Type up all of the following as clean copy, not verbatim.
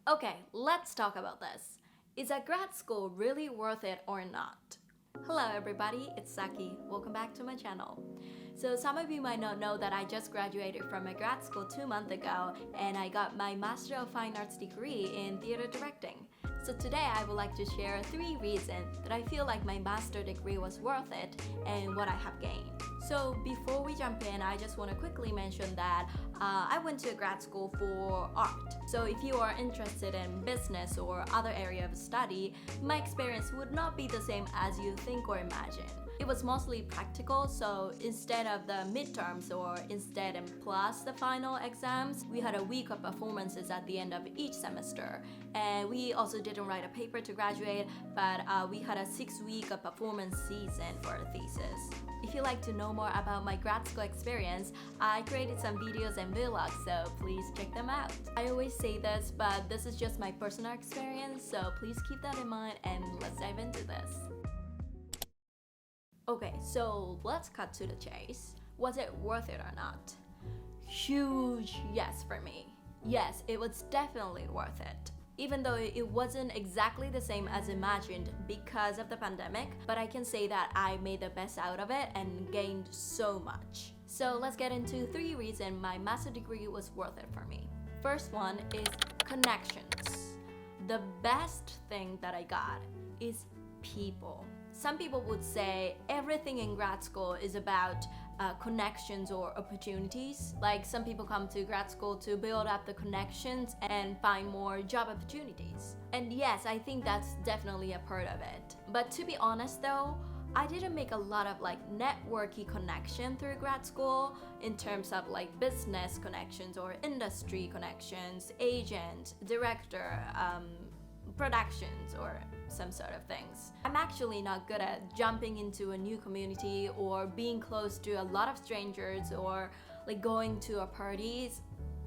Okay, let's talk about this. Is a grad school really worth it or not? Hello everybody, it's Saki. Welcome back to my channel. So some of you might not know that I just graduated from my grad school 2 months ago and I got my Master of Fine Arts degree in theater directing. So today I would like to share 3 reasons that I feel like my master degree was worth it and what I have gained. So before we jump in, I just want to quickly mention that I went to grad school for art. So if you are interested in business or other area of study, my experience would not be the same as you think or imagine. It was mostly practical, so instead of the midterms or instead and plus the final exams, we had a week of performances at the end of each semester. And we also didn't write a paper to graduate, but we had a 6-week of performance season for a thesis. If you'd like to know more about my grad school experience, I created some videos and vlogs, so please check them out. I always say this, but this is just my personal experience, so please keep that in mind and let's dive into this. Okay, so let's cut to the chase. Was it worth it or not? Huge yes for me. Yes, it was definitely worth it. Even though it wasn't exactly the same as imagined because of the pandemic, but I can say that I made the best out of it and gained so much. So let's get into 3 reasons my master degree was worth it for me. First one is connections. The best thing that I got is people. Some people would say everything in grad school is about connections or opportunities. Like some people come to grad school to build up the connections and find more job opportunities. And yes, I think that's definitely a part of it. But to be honest though, I didn't make a lot of networky connection through grad school in terms of business connections or industry connections, agent, director, productions or some sort of things. I'm actually not good at jumping into a new community or being close to a lot of strangers or going to a parties.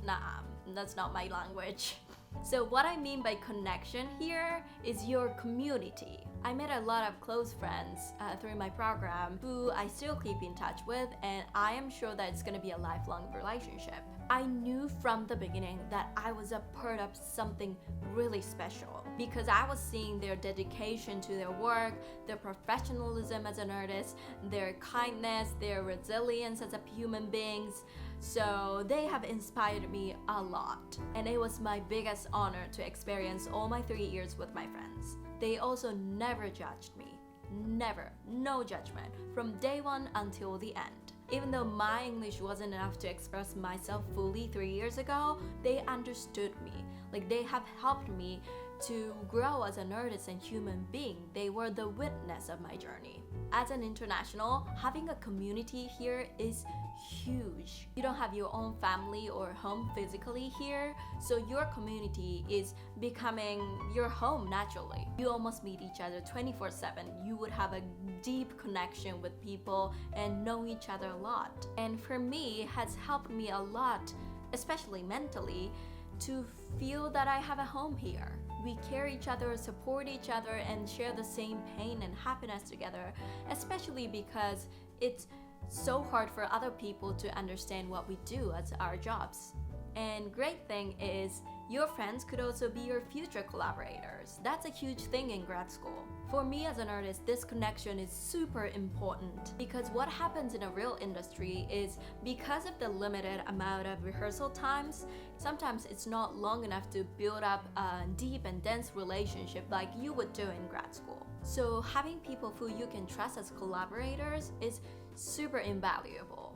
Nah, that's not my language. So what I mean by connection here is your community. I made a lot of close friends through my program who I still keep in touch with, and I am sure that it's going to be a lifelong relationship. I knew from the beginning that I was a part of something really special because I was seeing their dedication to their work, their professionalism as an artist, their kindness, their resilience as a human beings. So they have inspired me a lot, and it was my biggest honor to experience all my 3 years with my friends. They also never judged me. Never. No judgment. From day one until the end. Even though my English wasn't enough to express myself fully 3 years ago, they understood me. They have helped me to grow as an artist and human being. They were the witness of my journey. As an international, having a community here is huge. You don't have your own family or home physically here, so your community is becoming your home naturally. You almost meet each other 24/7. You would have a deep connection with people and know each other a lot. And for me, it has helped me a lot, especially mentally, to feel that I have a home here. We care each other, support each other, and share the same pain and happiness together, especially because it's so hard for other people to understand what we do as our jobs. And great thing is, your friends could also be your future collaborators. That's a huge thing in grad school. For me as an artist, this connection is super important because what happens in a real industry is because of the limited amount of rehearsal times, sometimes it's not long enough to build up a deep and dense relationship like you would do in grad school. So having people who you can trust as collaborators is super invaluable.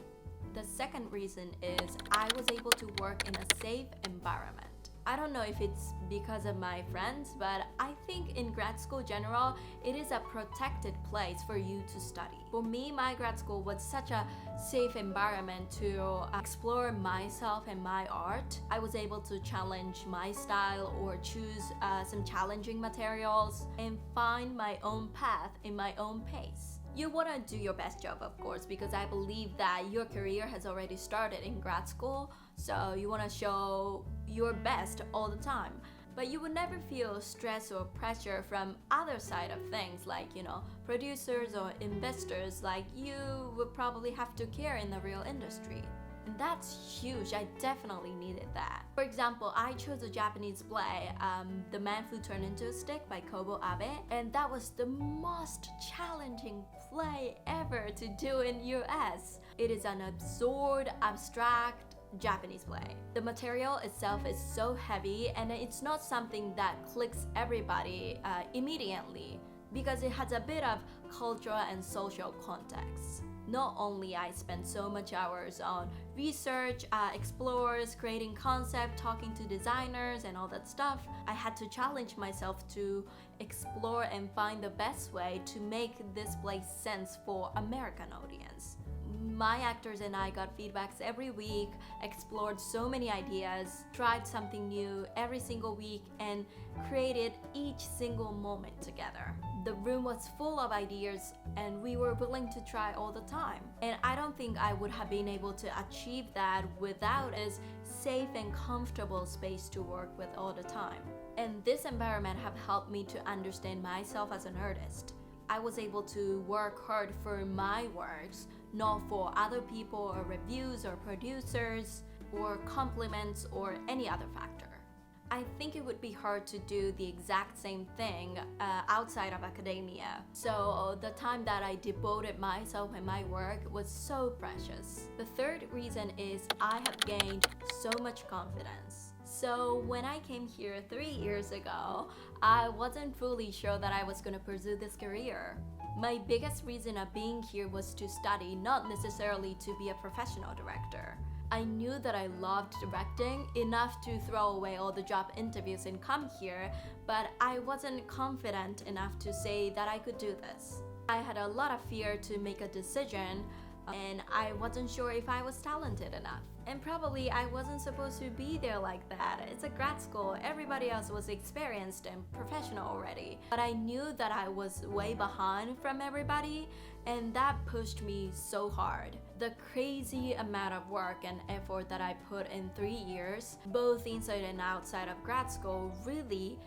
The second reason is I was able to work in a safe environment. I don't know if it's because of my friends, but I think in grad school general, it is a protected place for you to study. For me, my grad school was such a safe environment to explore myself and my art. I was able to challenge my style or choose some challenging materials and find my own path in my own pace. You want to do your best job, of course, because I believe that your career has already started in grad school, so you want to show your best all the time. But you would never feel stress or pressure from other side of things like, producers or investors like you would probably have to care in the real industry. And that's huge. I definitely needed that. For example, I chose a Japanese play, The Man Who Turned Into a Stick by Kobo Abe, and that was the most challenging play ever to do in US. It is an absurd, abstract Japanese play. The material itself is so heavy, and it's not something that clicks everybody immediately because it has a bit of cultural and social context. Not only I spent so much hours on research, explores, creating concept, talking to designers and all that stuff, I had to challenge myself to explore and find the best way to make this play sense for American audience. My actors and I got feedbacks every week, explored so many ideas, tried something new every single week, and created each single moment together. The room was full of ideas and we were willing to try all the time. And I don't think I would have been able to achieve that without a safe and comfortable space to work with all the time. And this environment have helped me to understand myself as an artist. I was able to work hard for my works, not for other people or reviews or producers or compliments or any other factor. I think it would be hard to do the exact same thing outside of academia. So the time that I devoted myself and my work was so precious. The third reason is I have gained so much confidence. So when I came here 3 years ago, I wasn't fully sure that I was going to pursue this career. My biggest reason of being here was to study, not necessarily to be a professional director. I knew that I loved directing enough to throw away all the job interviews and come here, but I wasn't confident enough to say that I could do this. I had a lot of fear to make a decision, and I wasn't sure if I was talented enough. And probably I wasn't supposed to be there like that. It's a grad school, everybody else was experienced and professional already. But I knew that I was way behind from everybody, and that pushed me so hard. The crazy amount of work and effort that I put in 3 years, both inside and outside of grad school, really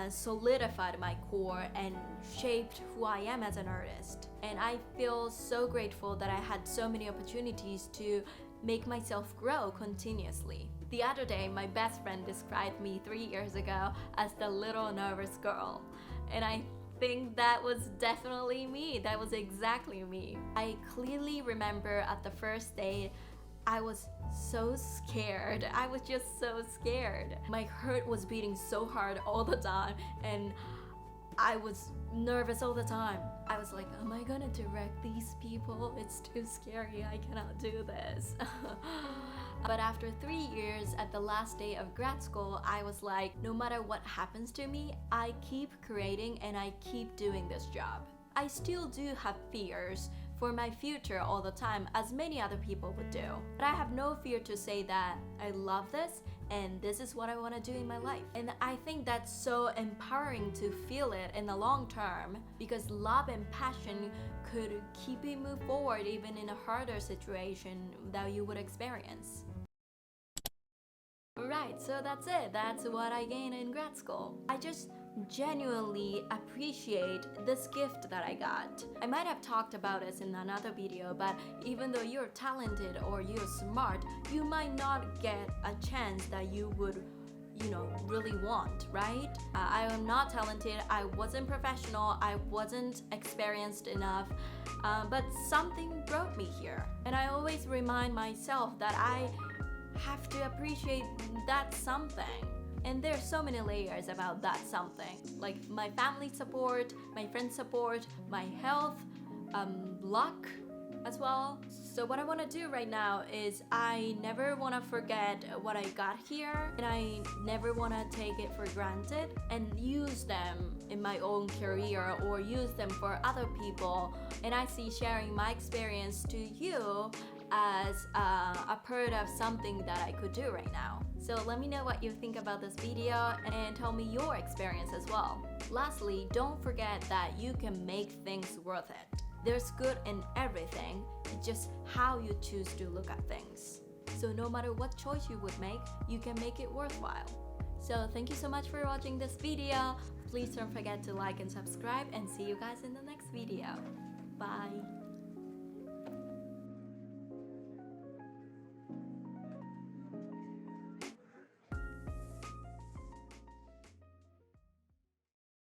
solidified my core and shaped who I am as an artist. And I feel so grateful that I had so many opportunities to make myself grow continuously. The other day, my best friend described me 3 years ago as the little nervous girl. And I think that was definitely me. That was exactly me. I clearly remember at the first day, I was so scared. I was just so scared. My heart was beating so hard all the time, and I was nervous all the time. I was like, am I gonna direct these people? It's too scary. I cannot do this. But after 3 years, at the last day of grad school, I was like, no matter what happens to me, I keep creating and I keep doing this job. I still do have fears for my future all the time, as many other people would do. But I have no fear to say that I love this and this is what I want to do in my life. And I think that's so empowering to feel it in the long term, because love and passion could keep you move forward even in a harder situation that you would experience. Right, so that's it. That's what I gained in grad school. I just genuinely appreciate this gift that I got. I might have talked about this in another video, but even though you're talented or you're smart, you might not get a chance that you would really want, right? I am not talented, I wasn't professional, I wasn't experienced enough, but something brought me here. And I always remind myself that I have to appreciate that something. And there's so many layers about that something, like my family support, my friend support, my health, luck as well. So what I want to do right now is I never want to forget what I got here, and I never want to take it for granted and use them in my own career or use them for other people. And I see sharing my experience to you as a part of something that I could do right now. So let me know what you think about this video and tell me your experience as well. Lastly, don't forget that you can make things worth it. There's good in everything, it's just how you choose to look at things. So no matter what choice you would make, you can make it worthwhile. So thank you so much for watching this video. Please don't forget to like and subscribe, and see you guys in the next video. Bye!